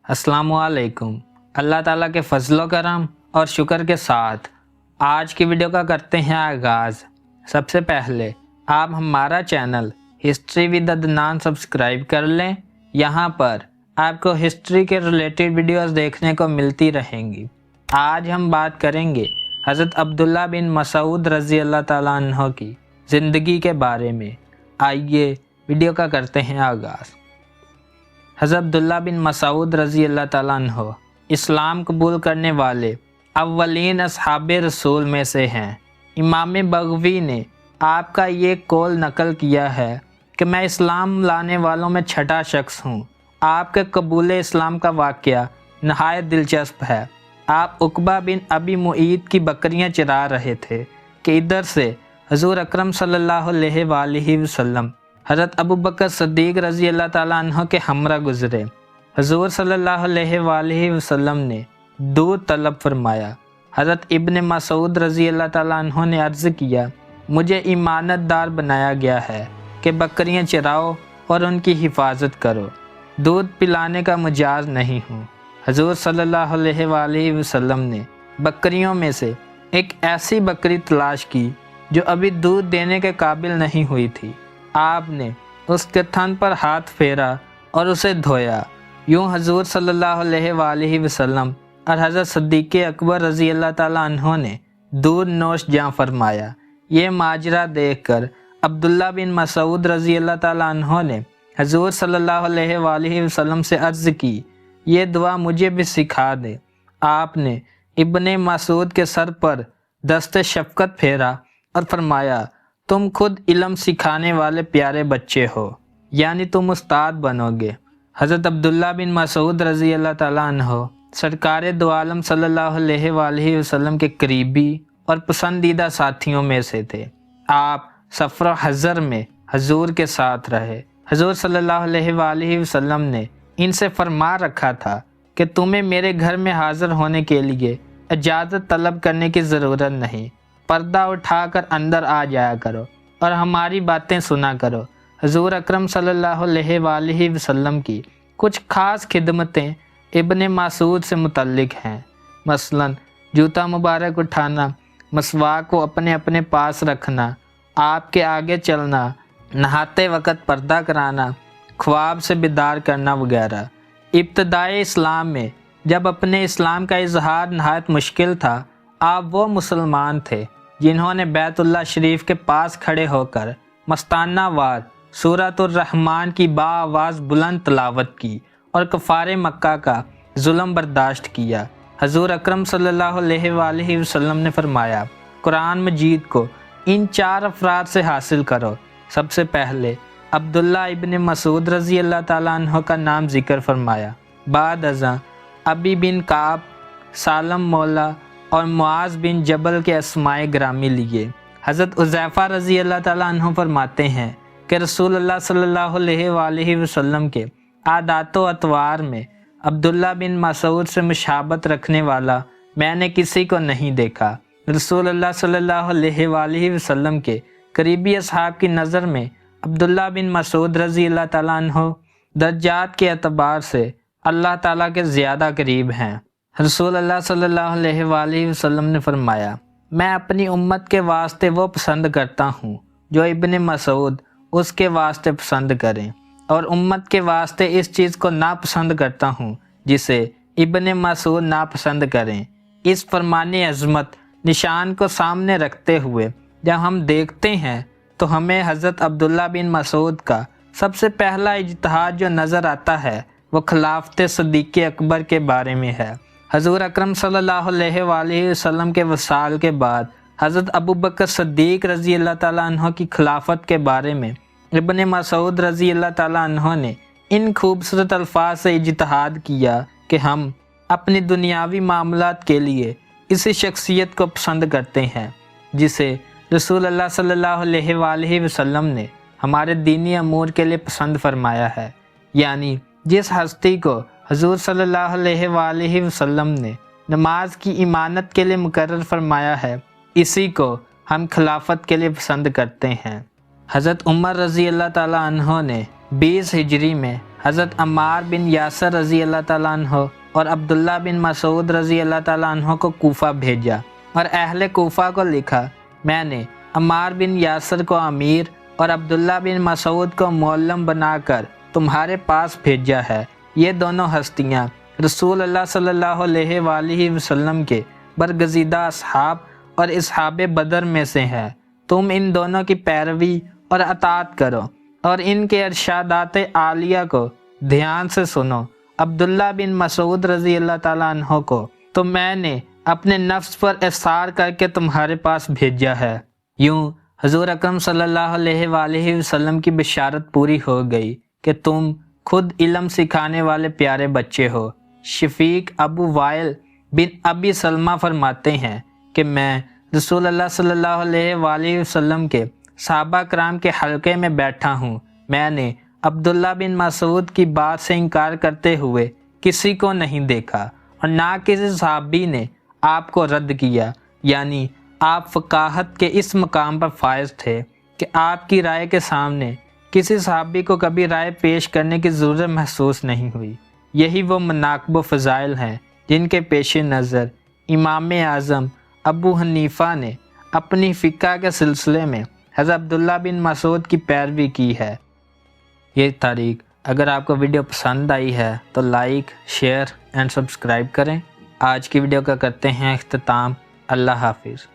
अस्सलाम वालेकुम। अल्लाह ताला के फजलो करम और शुक्र के साथ आज की वीडियो का करते हैं आगाज़। सबसे पहले आप हमारा channel history with Adnan subscribe कर लें। यहाँ पर आपको हिस्ट्री के रिलेटेड वीडियोस देखने को मिलती रहेंगी। आज हम बात करेंगे हज़रत अब्दुल्ला बिन मसूद रज़ी अल्लाह ताला अन्हो की ज़िंदगी के बारे में। आइए वीडियो का करते हैं आगाज़। हज़रत अब्दुल्ला बिन मसूद रज़ी अल्लाह ताला अन्हो इस्लाम कबूल करने वाले अव्वलीन अस्हाबे रसूल में से हैं। इमाम बग़वी ने आपका ये कौल नकल किया है कि मैं इस्लाम लाने वालों में छठा शख्स हूँ। आपके कबूल इस्लाम का वाक़या नहायत दिलचस्प है। आप उक़बा बिन अबी मुईद की बकरियाँ चरा रहे थे कि इधर से हज़ूर अकरम सल्लल्लाहु अलैहि वसल्लम हज़रत अबू बकर सिद्दीक़ रज़ी अल्लाह ताला अन्हो के हमरा गुज़रे। हज़ूर सल्लल्लाहु अलैहि वसल्लम ने दूध तलब फरमाया। हज़रत इब्न मसूद रज़ी अल्लाह ताला अन्हो ने अर्ज़ किया, मुझे इमानतदार बनाया गया है कि बकरियां चराओ और उनकी हिफाजत करो। दूध पिलाने का मुजाज नहीं हूँ। हज़ूर सल्लल्लाहु अलैहि वसल्लम ने बकरियों में से एक ऐसी बकरी तलाश की जो अभी दूध देने के काबिल नहीं हुई थी। आपने उसके थन पर हाथ फेरा और उसे धोया। यूँ हज़ूर सल्लल्लाहु अलैहि वसल्लम और हज़रत सिद्दीक़ अकबर रज़ी अल्लाह ताला अन्हो ने दूध नोश जां फरमाया। ये माजरा देखकर अब्दुल्ला बिन मसूद रज़ी अल्लाह ताला अन्हो ने हज़ूर सल्लल्लाहु अलैहि वसल्लम से अर्ज़ की, ये दुआ मुझे भी सिखा दे। आपने इब्ने मसूद के सर पर दस्ते शफ़क़त फेरा और फरमाया, तुम खुद इल्म सिखाने वाले प्यारे बच्चे हो, यानी तुम उस्ताद बनोगे। हज़रत अब्दुल्ला बिन मसूद रज़ी अल्लाह ताला अन्हो सरकार दो आलम सल्लल्लाहु अलैहि वसल्लम के करीबी और पसंदीदा साथियों में से थे। आप सफ़र हज़र में हजूर के साथ रहे। हजूर सल्लल्लाहु अलैहि वसल्लम ने इनसे फरमा रखा था कि तुम्हें मेरे घर में हाज़िर होने के लिए इजाज़त तलब करने की ज़रूरत नहीं। पर्दा उठाकर अंदर आ जाया करो और हमारी बातें सुना करो। हजूर अकरम सल्लल्लाहु अलैहि वसल्लम की कुछ ख़ास खिदमतें इब्ने मसूद से मुतल्लिक हैं। मसलन जूता मुबारक उठाना, मसवाक को अपने अपने पास रखना, आपके आगे चलना, नहाते वक़्त पर्दा कराना, ख्वाब से बेदार करना वगैरह। इब्तदाई इस्लाम में जब अपने इस्लाम का इजहार नहायत मुश्किल था, आप वो मुसलमान थे जिन्होंने बैतुल्लाह शरीफ के पास खड़े होकर मस्ताना वार सूरतुर रहमान की बाआवाज़ बुलंद तलावत की और कफ़ारे मक्का का जुल्म बर्दाश्त किया। हजूर अकरम सल्लल्लाहु अलैहि वसल्लम ने फरमाया, कुरान मजीद को इन चार अफराद से हासिल करो। सबसे पहले अब्दुल्ला इब्न मसूद रज़ी अल्लाह ताला अन्हो का नाम ज़िक्र फरमाया। बाद अज़ां अबी बिन काब, सालम मौला और मुआज़ बिन जबल के अस्माए ग्रामी लिए। हज़रत उज़ैफ़ा रज़ी अल्लाह ताला अन्हो फरमाते हैं कि रसूलुल्लाह सल्लल्लाहु अलैहि वसल्लम के आदात व अतवार में अब्दुल्ला बिन मसूद से मुशाबत रखने वाला मैंने किसी को नहीं देखा। रसूलुल्लाह सल्लल्लाहु अलैहि वसल्लम के करीबी असहाब की नज़र में अब्दुल्ला बिन मसूद रज़ी अल्लाह ताला अन्हो दर्जात के एतबार से अल्लाह ताला के ज़्यादा करीब हैं। रसूलुल्लाह सल्लल्लाहु अलैहि वसल्लम ने फरमाया, मैं अपनी उम्मत के वास्ते वो पसंद करता हूँ जो इब्ने मसूद उसके वास्ते पसंद करें, और उम्मत के वास्ते इस चीज़ को नापसंद करता हूँ जिसे इब्ने मसूद नापसंद करें। इस फरमाने अज़मत निशान को सामने रखते हुए जब हम देखते हैं तो हमें हज़रत अब्दुल्ला बिन मसूद का सबसे पहला इज्तिहाद जो नज़र आता है वो खिलाफत सिद्दीक़ अकबर के बारे में है। हजूर अकरम सल्लल्लाहु अलैहि वसल्लम के वसाल के बाद हज़रत अबू बकर सिद्दीक़ रज़ी अल्लाह ताला अन्हो की खिलाफत के बारे में इब्ने मसूद रज़ी अल्लाह ताला अन्हो ने इन खूबसूरत अल्फाज से इज्तिहाद किया कि हम अपनी दुनियावी मामलात के लिए इसी शख्सियत को पसंद करते हैं जिसे रसूलुल्लाह सल्लल्लाहु अलैहि वसल्लम ने हमारे दीनी अमूर के लिए पसंद फरमाया है। यानी जिस हस्ती को हजूर सल्लल्लाहु अलैहि वसल्लम ने नमाज की इमानत के लिए मुकर्रर फरमाया है, इसी को हम खिलाफत के लिए पसंद करते हैं। हज़रत उमर रज़ी अल्लाह ताला अन्हो ने 20 हिजरी में حضرت عمار بن یاسر رضی اللہ تعالیٰ عنہ اور عبداللہ بن مسعود رضی اللہ تعالیٰ عنہ کو کوفہ بھیجا اور اہل کوفہ کو لکھا، میں نے عمار بن یاسر کو امیر اور عبداللہ بن مسعود کو معلم بنا کر تمہارے پاس بھیجا ہے۔ یہ دونوں ہستیاں رسول اللہ صلی اللہ علیہ وآلہ وسلم کے برگزیدہ اصحاب اور اصحاب بدر میں سے ہیں۔ تم ان دونوں کی پیروی اور اطاعت کرو اور ان کے ارشادات عالیہ کو دھیان سے سنو۔ عبداللہ بن مسعود رضی اللہ تعالیٰ عنہ کو تو میں نے اپنے نفس پر اثار کر کے تمہارے پاس بھیجا ہے۔ یوں حضور اکرم صلی اللہ علیہ وآلہ وسلم کی بشارت پوری ہو گئی کہ تم خود علم سکھانے والے پیارے بچے ہو۔ شفیق ابو وائل بن ابی سلمہ فرماتے ہیں کہ میں رسول اللہ صلی اللہ علیہ وآلہ وسلم کے صحابہ کرام کے حلقے میں بیٹھا ہوں۔ میں نے عبداللہ بن مسعود کی بات سے انکار کرتے ہوئے کسی کو نہیں دیکھا اور نہ کسی صحابی نے آپ کو رد کیا، یعنی آپ فقاہت کے اس مقام پر فائز تھے کہ آپ کی رائے کے سامنے کسی صحابی کو کبھی رائے پیش کرنے کی ضرورت محسوس نہیں ہوئی۔ یہی وہ مناقب و فضائل ہیں جن کے پیش نظر امام اعظم ابو حنیفہ نے اپنی فقہ کے سلسلے میں حضرت عبداللہ بن مسعود کی پیروی کی ہے۔ یہ تاریخ اگر آپ کو ویڈیو پسند آئی ہے تو لائک، شیئر اینڈ سبسکرائب کریں۔ آج کی ویڈیو کا کرتے ہیں اختتام۔ اللہ حافظ۔